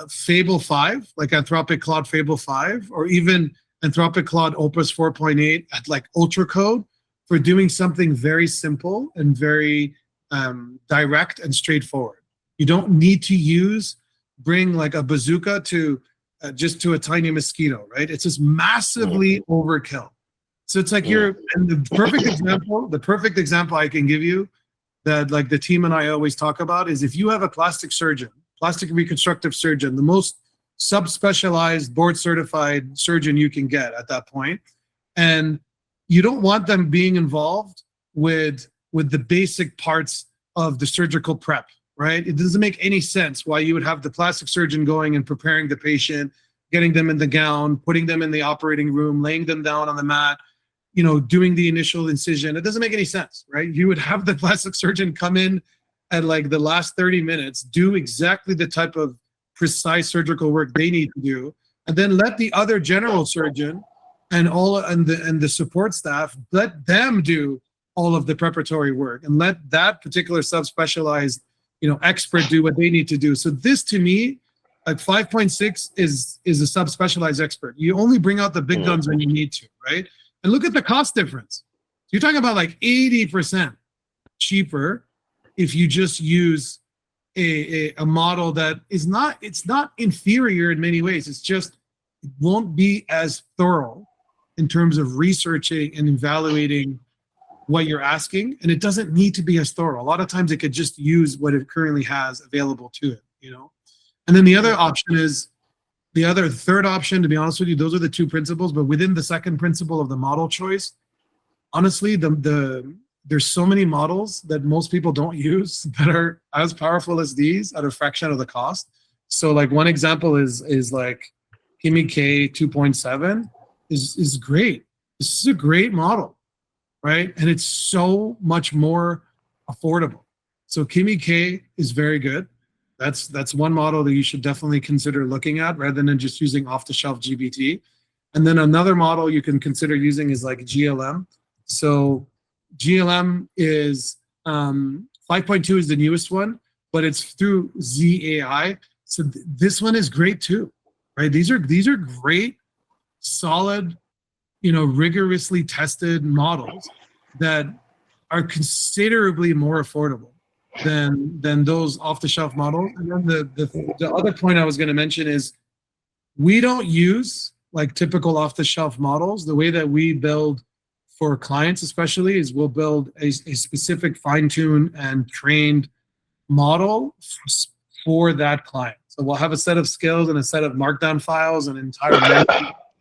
S1: Fable 5, like Anthropic Claude Fable 5, or even Anthropic Claude Opus 4.8 at like ultra code for doing something very simple and very direct and straightforward. You don't need to bring like a bazooka to just to a tiny mosquito, right? It's just massively overkill. So it's like and the perfect example I can give you that like the team and I always talk about is if you have a plastic reconstructive surgeon, the most subspecialized board certified surgeon you can get at that point, and you don't want them being involved with the basic parts of the surgical prep, right? It doesn't make any sense why you would have the plastic surgeon going and preparing the patient, getting them in the gown, putting them in the operating room, laying them down on the mat, doing the initial incision. It doesn't make any sense, right? You would have the plastic surgeon come in at like the last 30 minutes, do exactly the type of precise surgical work they need to do, and then let the other general surgeon and the support staff, let them do all of the preparatory work, and let that particular subspecialized expert do what they need to do. So this, to me, like 5.6 is a subspecialized expert. You only bring out the big guns when you need to, right? And look at the cost difference. You're talking about like 80% cheaper if you just use a model that is not, it's not inferior in many ways. It's just, it won't be as thorough in terms of researching and evaluating what you're asking. And it doesn't need to be as thorough. A lot of times it could just use what it currently has available to it, And then the other option is, the third option, to be honest with you, those are the two principles, but within the second principle of the model choice, honestly, there's so many models that most people don't use that are as powerful as these at a fraction of the cost. So like one example is like Kimi K2.7 is great. This is a great model, right? And it's so much more affordable. So Kimi K is very good. That's one model that you should definitely consider looking at rather than just using off-the-shelf GPT. And then another model you can consider using is like GLM. So GLM is 5.2 is the newest one, but it's through ZAI. So this one is great too, right? These are great, solid, rigorously tested models that are considerably more affordable than those off-the-shelf models. And then the other point I was going to mention is we don't use like typical off-the-shelf models. The way that we build for clients especially is we'll build a specific fine-tuned and trained model for that client. So we'll have a set of skills and a set of markdown files and entire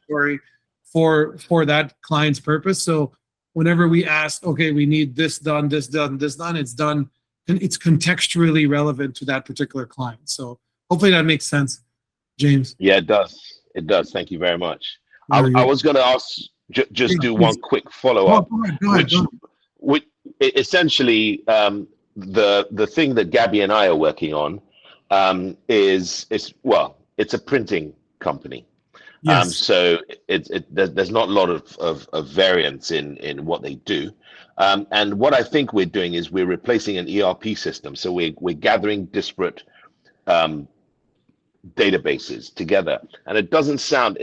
S1: story for that client's purpose. So whenever we ask, okay, we need this done, it's done, and it's contextually relevant to that particular client. So hopefully that makes sense, James.
S13: Yeah, it does. It does. Thank you very much. I was going to ask, just do one quick follow-up, which essentially the thing that Gabby and I are working on is it's a printing company.
S1: Yes.
S13: So there's not a lot of variance in what they do. And what I think we're doing is we're replacing an ERP system. So we're gathering disparate databases together, and it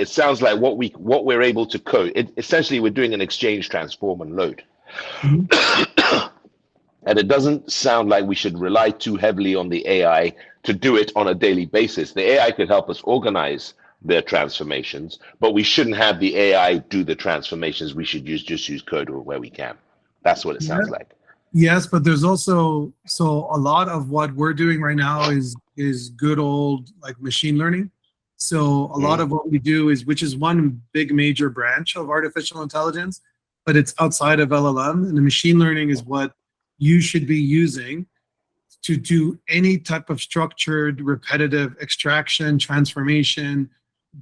S13: sounds like what we're able to code. Essentially, we're doing an exchange, transform, and load. Mm-hmm. And it doesn't sound like we should rely too heavily on the AI to do it on a daily basis. The AI could help us organize their transformations, but we shouldn't have the AI do the transformations. We should just use code where we can. That's what it sounds like.
S1: Yes, but there's also, so a lot of what we're doing right now is good old like machine learning. So a lot of what we do is, which is one big major branch of artificial intelligence, but it's outside of LLM, and the machine learning is what you should be using to do any type of structured, repetitive extraction, transformation,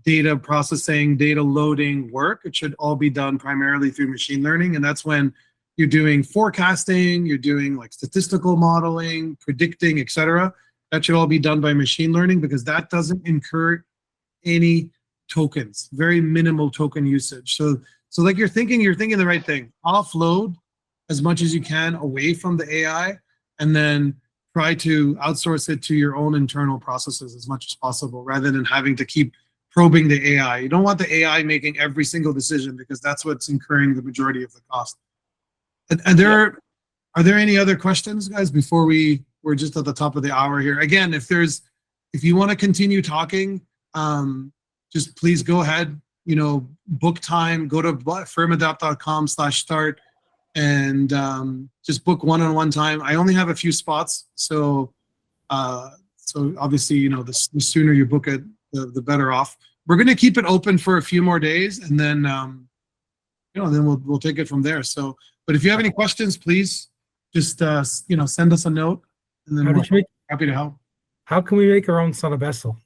S1: data processing, data loading work. It should all be done primarily through machine learning. And that's when you're doing forecasting, you're doing like statistical modeling, predicting, etc. That should all be done by machine learning, because that doesn't incur any tokens, very minimal token usage. So like you're thinking the right thing. Offload as much as you can away from the AI, and then try to outsource it to your own internal processes as much as possible, rather than having to keep probing the AI. You don't want the AI making every single decision, because that's what's incurring the majority of the cost. Are there any other questions, guys, before we're just at the top of the hour here? Again, if you want to continue talking, just please go ahead, book time, go to firmadapt.com/start, and just book one-on-one time. I only have a few spots, so obviously, the sooner you book it, the better off. We're going to keep it open for a few more days, and then then we'll take it from there. So, but if you have any questions, please just send us a note, and then we're happy to help.
S2: How can we make our own Son of Basel?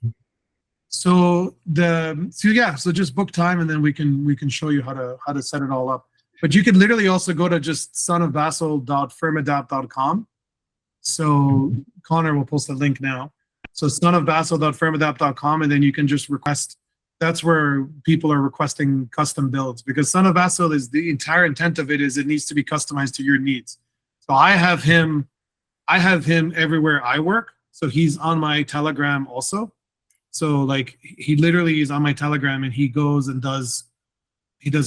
S1: So just book time, and then we can show you how to set it all up. But you can literally also go to just sonofbasel.firmadapt.com. So Connor will post the link now. So sonofbasel.firmadapt.com, and then you can just request that's where people are requesting custom builds, because Son of Basel is the entire intent of it is it needs to be customized to your needs. So I have him everywhere I work. So he's on my Telegram also. So like he literally is on my Telegram and he goes and does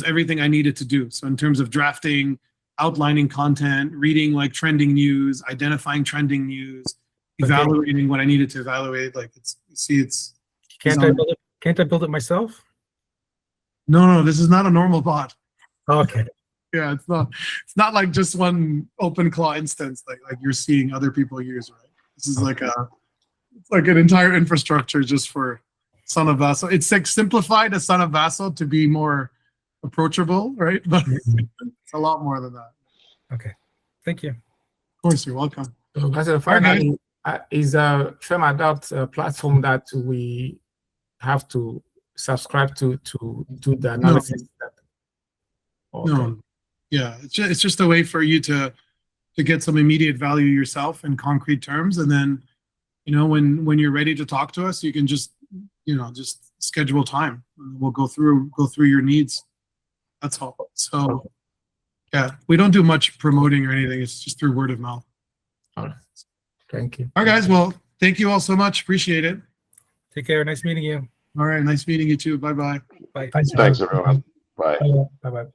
S1: everything I needed to do. So in terms of drafting, outlining content, reading like trending news, identifying trending news, evaluating what I needed to evaluate. Like
S2: Can't I build it myself?
S1: No, this is not a normal bot.
S2: Okay.
S1: Yeah, it's not like just one OpenClaw instance like you're seeing other people use, right? This is like an entire infrastructure just for Son of Basel. It's like simplified a Son of Basel to be more approachable, right? But it's a lot more than that.
S2: Okay, thank you.
S1: Of course, you're welcome.
S9: So Basel, finally, is FirmAdapt a platform that we have to subscribe to do the analysis?
S1: No. Yeah, it's just a way for you to get some immediate value yourself in concrete terms, and then when you're ready to talk to us, you can just schedule time. We'll go through your needs. That's all. So yeah, we don't do much promoting or anything. It's just through word of mouth.
S9: All right. Thank you.
S1: All right, guys. Well, thank you all so much. Appreciate it.
S2: Take care. Nice meeting you.
S1: All right. Nice meeting you too. Bye-bye.
S2: Bye.
S13: Thanks, everyone. Bye.
S2: Bye-bye.